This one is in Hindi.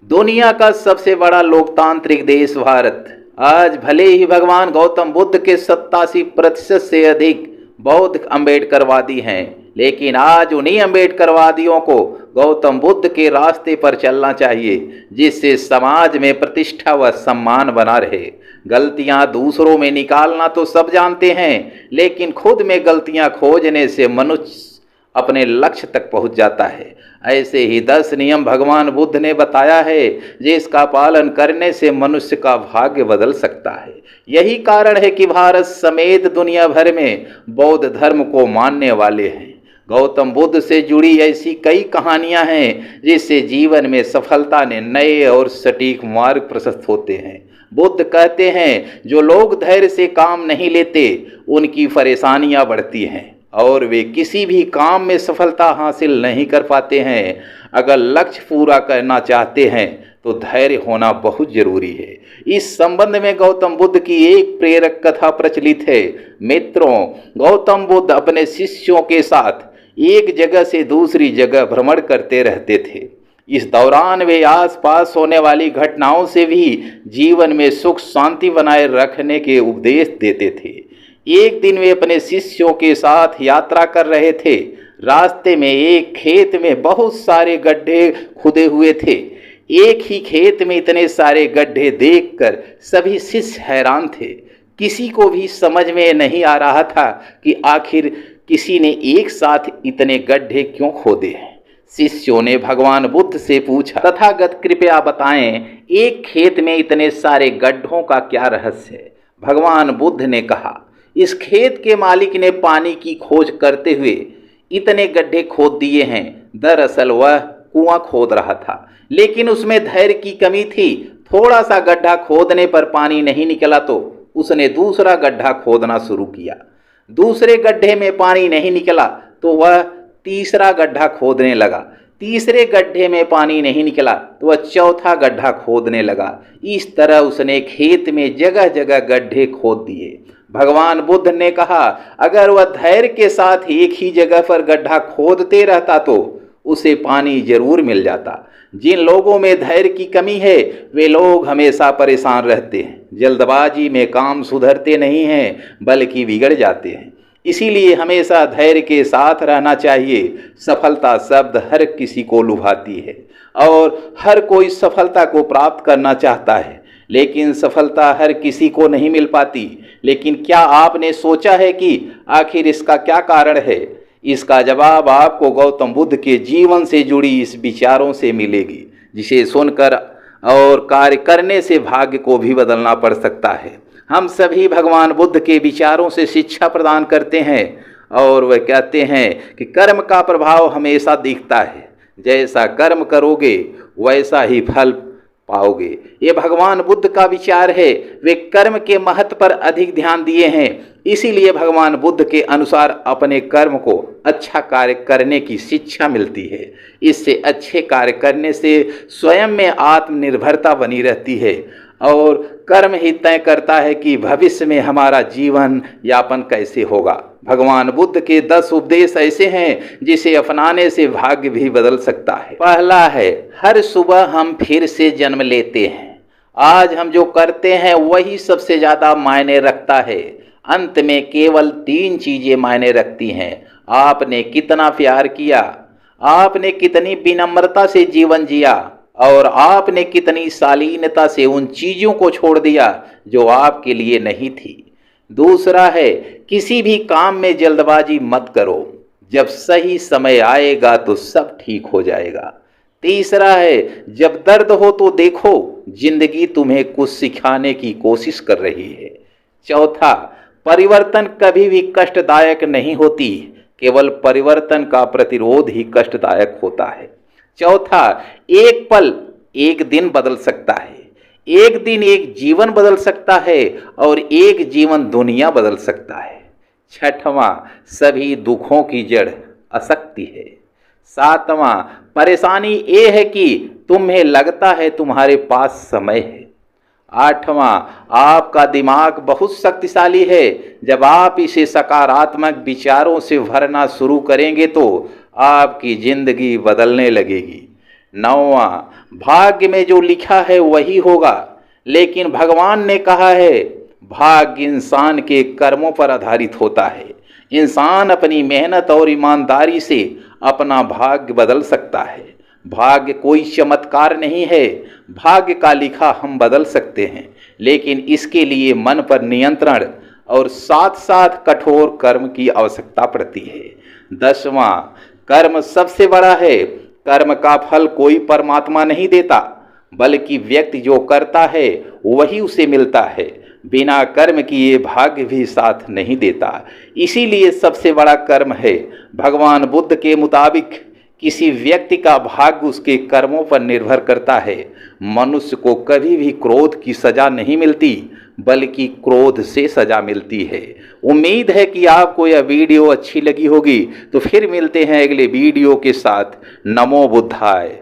दुनिया का सबसे बड़ा लोकतांत्रिक देश भारत आज भले ही भगवान गौतम बुद्ध के 87% से अधिक बौद्ध अम्बेडकरवादी हैं, लेकिन आज उन्हीं अम्बेडकरवादियों को गौतम बुद्ध के रास्ते पर चलना चाहिए, जिससे समाज में प्रतिष्ठा व सम्मान बना रहे। गलतियां दूसरों में निकालना तो सब जानते हैं, लेकिन खुद में गलतियां खोजने से मनुष्य अपने लक्ष्य तक पहुंच जाता है। ऐसे ही 10 नियम भगवान बुद्ध ने बताया है, जिसका पालन करने से मनुष्य का भाग्य बदल सकता है। यही कारण है कि भारत समेत दुनिया भर में बौद्ध धर्म को मानने वाले हैं। गौतम बुद्ध से जुड़ी ऐसी कई कहानियां हैं, जिससे जीवन में सफलता ने नए और सटीक मार्ग प्रशस्त होते हैं। बुद्ध कहते हैं, जो लोग धैर्य से काम नहीं लेते, उनकी परेशानियां बढ़ती हैं और वे किसी भी काम में सफलता हासिल नहीं कर पाते हैं। अगर लक्ष्य पूरा करना चाहते हैं तो धैर्य होना बहुत जरूरी है। इस संबंध में गौतम बुद्ध की एक प्रेरक कथा प्रचलित है। मित्रों, गौतम बुद्ध अपने शिष्यों के साथ एक जगह से दूसरी जगह भ्रमण करते रहते थे। इस दौरान वे आसपास होने वाली घटनाओं से भी जीवन में सुख शांति बनाए रखने के उपदेश देते थे। एक दिन वे अपने शिष्यों के साथ यात्रा कर रहे थे। रास्ते में एक खेत में बहुत सारे गड्ढे खुदे हुए थे। एक ही खेत में इतने सारे गड्ढे देखकर सभी शिष्य हैरान थे। किसी को भी समझ में नहीं आ रहा था कि आखिर किसी ने एक साथ इतने गड्ढे क्यों खोदे हैं। शिष्यों ने भगवान बुद्ध से पूछा, तथागत कृपया बताएं, एक खेत में इतने सारे गड्ढों का क्या रहस्य है। भगवान बुद्ध ने कहा, इस खेत के मालिक ने पानी की खोज करते हुए इतने गड्ढे खोद दिए हैं। दरअसल वह कुआं खोद रहा था, लेकिन उसमें धैर्य की कमी थी। थोड़ा सा गड्ढा खोदने पर पानी नहीं निकला तो उसने दूसरा गड्ढा खोदना शुरू किया। दूसरे गड्ढे में पानी नहीं निकला तो वह तीसरा गड्ढा खोदने लगा। तीसरे गड्ढे में पानी नहीं निकला तो वह चौथा गड्ढा खोदने लगा। इस तरह उसने खेत में जगह जगह गड्ढे खोद दिए। भगवान बुद्ध ने कहा, अगर वह धैर्य के साथ एक ही जगह पर गड्ढा खोदते रहता तो उसे पानी जरूर मिल जाता। जिन लोगों में धैर्य की कमी है, वे लोग हमेशा परेशान रहते हैं। जल्दबाजी में काम सुधरते नहीं हैं, बल्कि बिगड़ जाते हैं। इसीलिए हमेशा धैर्य के साथ रहना चाहिए। सफलता शब्द हर किसी को लुभाती है और हर कोई सफलता को प्राप्त करना चाहता है, लेकिन सफलता हर किसी को नहीं मिल पाती। लेकिन क्या आपने सोचा है कि आखिर इसका क्या कारण है? इसका जवाब आपको गौतम बुद्ध के जीवन से जुड़ी इस विचारों से मिलेगी, जिसे सुनकर और कार्य करने से भाग्य को भी बदलना पड़ सकता है। हम सभी भगवान बुद्ध के विचारों से शिक्षा प्रदान करते हैं और वह कहते हैं कि कर्म का प्रभाव हमेशा दिखता है। जैसा कर्म करोगे वैसा ही फल पाओगे। ये भगवान बुद्ध का विचार है। वे कर्म के महत्व पर अधिक ध्यान दिए हैं। इसीलिए भगवान बुद्ध के अनुसार अपने कर्म को अच्छा कार्य करने की शिक्षा मिलती है। इससे अच्छे कार्य करने से स्वयं में आत्मनिर्भरता बनी रहती है और कर्म ही तय करता है कि भविष्य में हमारा जीवन यापन कैसे होगा। भगवान बुद्ध के 10 उपदेश ऐसे हैं जिसे अपनाने से भाग्य भी बदल सकता है। पहला है, हर सुबह हम फिर से जन्म लेते हैं। आज हम जो करते हैं वही सबसे ज्यादा मायने रखता है। अंत में केवल 3 चीजें मायने रखती हैं। आपने कितना प्यार किया, आपने कितनी विनम्रता से जीवन जिया और आपने कितनी शालीनता से उन चीजों को छोड़ दिया जो आपके लिए नहीं थी। दूसरा है, किसी भी काम में जल्दबाजी मत करो। जब सही समय आएगा तो सब ठीक हो जाएगा। तीसरा है, जब दर्द हो तो देखो, जिंदगी तुम्हें कुछ सिखाने की कोशिश कर रही है। चौथा, परिवर्तन कभी भी कष्टदायक नहीं होती, केवल परिवर्तन का प्रतिरोध ही कष्टदायक होता है। चौथा, एक पल एक दिन बदल सकता है, एक दिन एक जीवन बदल सकता है और एक जीवन दुनिया बदल सकता है। छठवां, सभी दुखों की जड़ आसक्ति है। सातवां, परेशानी ये है कि तुम्हें लगता है तुम्हारे पास समय है। आठवां, आपका दिमाग बहुत शक्तिशाली है। जब आप इसे सकारात्मक विचारों से भरना शुरू करेंगे तो आपकी जिंदगी बदलने लगेगी। नौवां, भाग्य में जो लिखा है वही होगा, लेकिन भगवान ने कहा है भाग्य इंसान के कर्मों पर आधारित होता है। इंसान अपनी मेहनत और ईमानदारी से अपना भाग्य बदल सकता है। भाग्य कोई चमत्कार नहीं है। भाग्य का लिखा हम बदल सकते हैं, लेकिन इसके लिए मन पर नियंत्रण और साथ साथ कठोर कर्म की आवश्यकता पड़ती है। 10वां, कर्म सबसे बड़ा है। कर्म का फल कोई परमात्मा नहीं देता, बल्कि व्यक्ति जो करता है वही उसे मिलता है। बिना कर्म किए भाग्य भी साथ नहीं देता। इसीलिए सबसे बड़ा कर्म है। भगवान बुद्ध के मुताबिक किसी व्यक्ति का भाग्य उसके कर्मों पर निर्भर करता है। मनुष्य को कभी भी क्रोध की सजा नहीं मिलती, बल्कि क्रोध से सजा मिलती है। उम्मीद है कि आपको यह वीडियो अच्छी लगी होगी। तो फिर मिलते हैं अगले वीडियो के साथ। नमो बुद्धाय।